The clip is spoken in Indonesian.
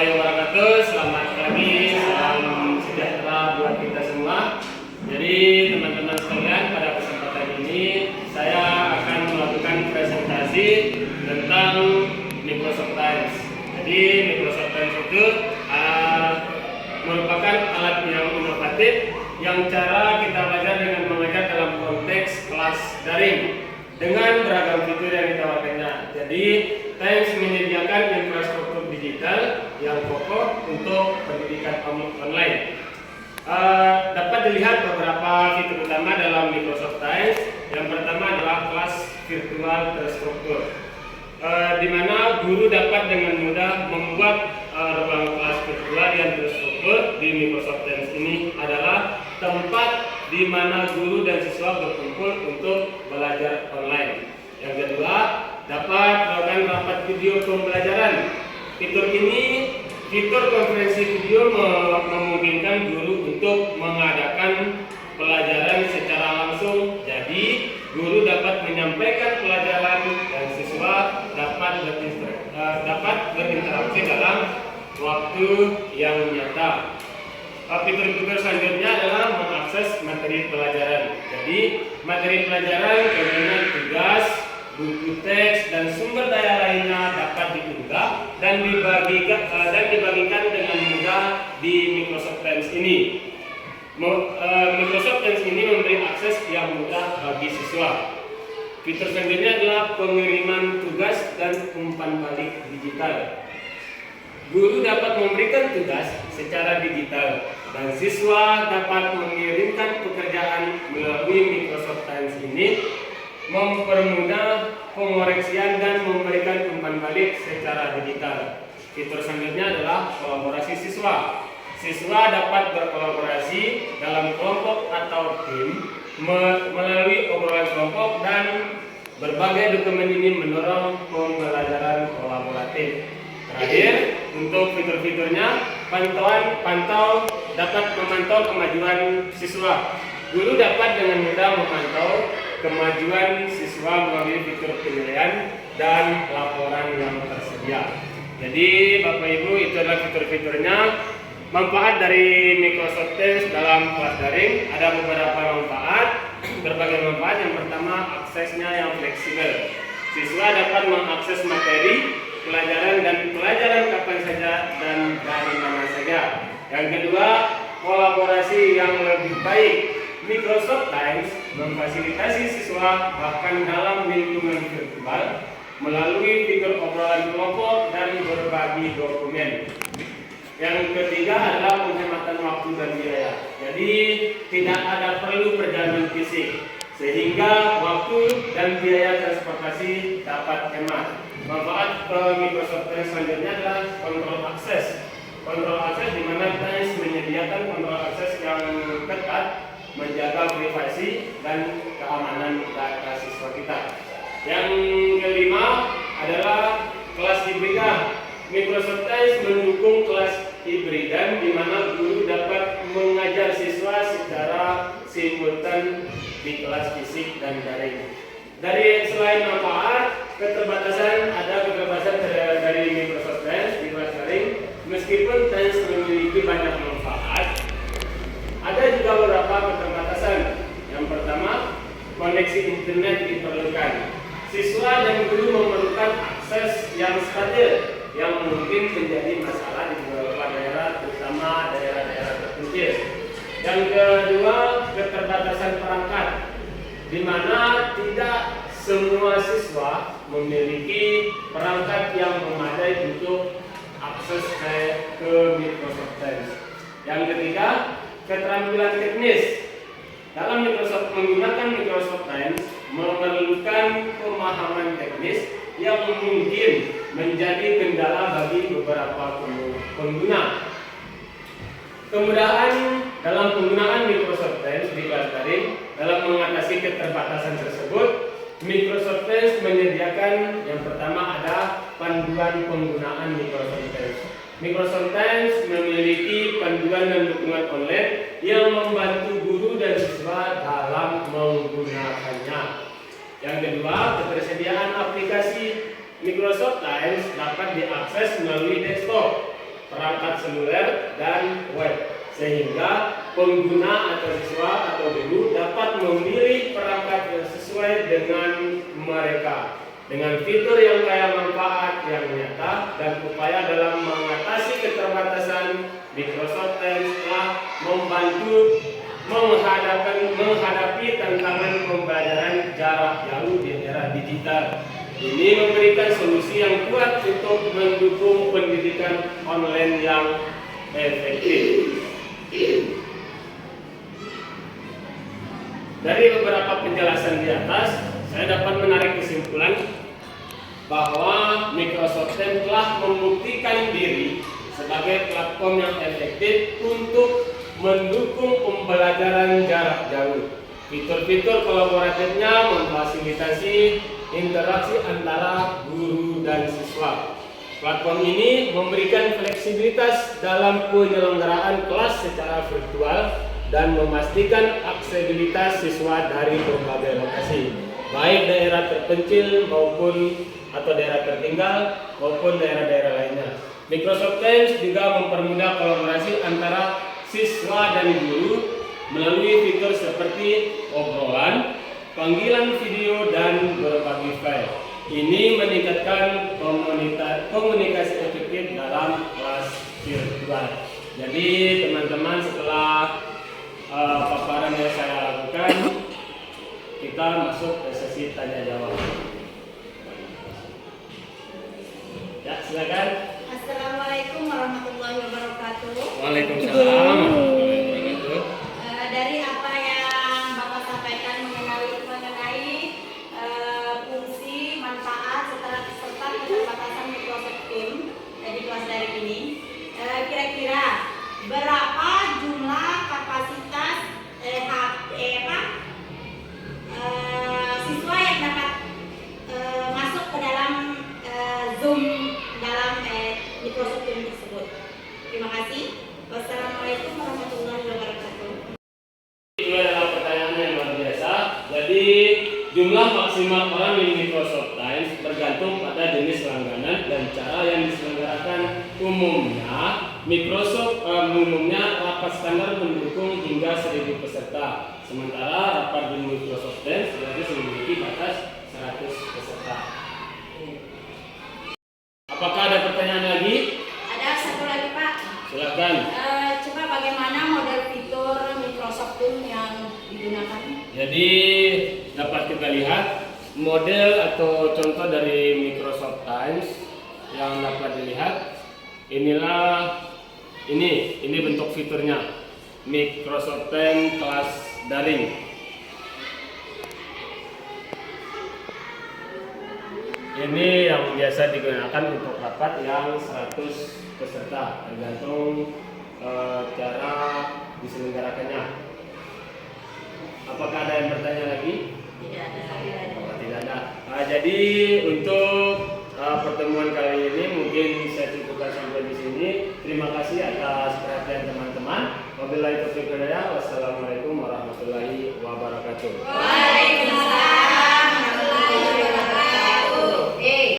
warahmatullahi wabarakatuh. Selamat pagi, salam sejahtera buat kita semua. Jadi teman-teman sekalian, pada kesempatan ini saya akan melakukan presentasi tentang Microsoft Teams. Jadi Microsoft Teams itu merupakan alat yang inovatif yang cara kita belajar dengan mengajar dalam konteks kelas daring dengan beragam fitur yang ditawarkannya. Jadi Teams menyediakan infrastruktur digital yang kokoh untuk pendidikan online. Dapat dilihat beberapa fitur utama dalam Microsoft Teams. Yang pertama adalah kelas virtual terstruktur, di mana guru dapat dengan mudah membuat ruang kelas virtual yang terstruktur. Di Microsoft Teams ini adalah tempat di mana guru dan siswa berkumpul untuk belajar online. Yang kedua, dapat melakukan rapat video pembelajaran. Fitur konferensi video memungkinkan guru untuk mengadakan pelajaran secara langsung. Jadi, guru dapat menyampaikan pelajaran dan siswa dapat berinteraksi dalam waktu yang nyata. Fitur-fitur selanjutnya adalah mengakses materi pelajaran. Jadi, materi pelajaran contohnya tugas, buku teks, dan sumber daya lainnya dapat diunggah dan dibagikan dengan mudah di Microsoft Teams ini. Microsoft Teams ini memberi akses yang mudah bagi siswa. Fitur selanjutnya adalah pengiriman tugas dan umpan balik digital. Guru dapat memberikan tugas secara digital dan siswa dapat mengirimkan pekerjaan melalui Microsoft Teams ini, mempermudah pengoreksian dan memberikan umpan balik secara digital. Fitur selanjutnya adalah kolaborasi siswa. Siswa dapat berkolaborasi dalam kelompok atau tim melalui obrolan kelompok, dan berbagai dokumen ini mendorong pembelajaran kolaboratif. Terakhir, untuk fitur-fiturnya, dapat memantau kemajuan siswa. Guru dapat dengan mudah memantau kemajuan siswa melalui fitur penilaian dan laporan yang tersedia. Jadi Bapak Ibu, itu adalah fitur-fiturnya. Manfaat dari Microsoft Teams dalam kelas daring ada beberapa manfaat, berbagai manfaat. Yang pertama, aksesnya yang fleksibel. Siswa dapat mengakses materi pelajaran kapan saja dan dari mana saja. Yang kedua, kolaborasi yang lebih baik. Microsoft Teams memfasilitasi siswa bahkan dalam lingkungan virtual melalui fitur obrolan kelompok dan berbagi dokumen. Yang ketiga adalah penghematan waktu dan biaya. Jadi tidak ada perlu perjalanan fisik, sehingga waktu dan biaya transportasi dapat hemat. Manfaat Microsoft Teams selanjutnya adalah kontrol akses. Kontrol akses di mana Teams menyediakan kontrol akses yang ketat, menjaga privasi dan keamanan data siswa kita. Yang kelima adalah kelas hibrida. Microsoft Teams mendukung kelas hibridan di mana guru dapat mengajar siswa secara simultan di kelas fisik dan daring. Dari selain manfaat, ada keterbatasan dari Microsoft Teams di kelas daring. Meskipun Teams memiliki banyak manfaat, ada juga beberapa keterbatasan. Yang pertama, koneksi internet diperlukan. Siswa dan guru memerlukan akses yang stabil, yang mungkin menjadi masalah di beberapa daerah, terutama daerah-daerah terpencil. Yang kedua, keterbatasan perangkat, di mana tidak semua siswa memiliki perangkat yang memadai untuk akses ke Microsoft Teams. Yang ketiga, keterampilan teknis. Dalam menggunakan Microsoft Teams memerlukan pemahaman teknis yang mungkin menjadi kendala bagi beberapa pengguna. Kemudahan dalam penggunaan Microsoft Teams di kelas daring. Dalam mengatasi keterbatasan tersebut, Microsoft Teams menyediakan yang pertama ada panduan penggunaan Microsoft Teams. Microsoft Teams memiliki panduan dan dukungan online yang membantu guru dan siswa dalam menggunakannya. Yang kedua, ketersediaan aplikasi Microsoft Teams dapat diakses melalui desktop. perangkat seluler, dan web, sehingga pengguna atau siswa atau guru dapat memilih perangkat yang sesuai dengan mereka dengan fitur yang kaya manfaat yang nyata dan upaya dalam mengatasi keterbatasan. Microsoft Teams telah membantu menghadapi tantangan pembelajaran jarak jauh di era digital. Ini memberikan solusi yang kuat untuk mendukung pendidikan online yang efektif. Dari beberapa penjelasan di atas, saya dapat menarik kesimpulan bahwa Microsoft Teams telah membuktikan diri sebagai platform yang efektif untuk mendukung pembelajaran jarak jauh. Fitur-fitur kolaboratifnya memfasilitasi interaksi antara guru dan siswa. Platform ini memberikan fleksibilitas dalam penyelenggaraan kelas secara virtual dan memastikan aksesibilitas siswa dari berbagai lokasi, baik daerah terpencil maupun atau daerah tertinggal maupun daerah-daerah lainnya. Microsoft Teams juga mempermudah kolaborasi antara siswa dan guru melalui fitur seperti obrolan, panggilan video, dan berbagi file. Ini meningkatkan komunikasi efektif dalam kelas virtual. Jadi teman-teman, setelah paparan yang saya lakukan, kita masuk ke sesi tanya jawab. Ya, silakan. Assalamualaikum warahmatullahi wabarakatuh. Waalaikumsalam warahmatullahi wabarakatuh. Dari apa yang Bapak sampaikan mengenai fungsi, manfaat, serta keterbatasan Microsoft Teams di kelas daring ini, kira-kira berapa jumlah kapasitas siswa yang dapat masuk ke dalam Zoom dalam Microsoft Teams tersebut? Terima kasih. Wassalamualaikum warahmatullahi wabarakatuh. Itu adalah pertanyaan yang luar biasa. Jadi jumlah maksimal orang di Microsoft Teams bergantung pada jenis langganan dan cara yang diselenggarakan. Umumnya Microsoft umumnya rapat standar mendukung hingga 1000 peserta. Sementara rapat di Microsoft Teams harus memiliki batas 100 peserta. Apakah ada pertanyaan lagi? Ada satu lagi, Pak. Silakan. Coba bagaimana model fitur Microsoft Teams yang digunakan? Jadi dapat kita lihat model atau contoh dari Microsoft Teams yang dapat dilihat. Ini bentuk fiturnya. Microsoft Teams kelas daring. Ini yang biasa digunakan untuk rapat yang 100 peserta, tergantung cara diselenggarakannya. Apakah ada yang bertanya lagi? Tidak ada. Tidak ada. Jadi untuk pertemuan kali ini mungkin saya cukupkan sampai di sini. Terima kasih atas perhatian teman-teman. Wabillahi taufiq wal hidayah. Wassalamualaikum warahmatullahi wabarakatuh.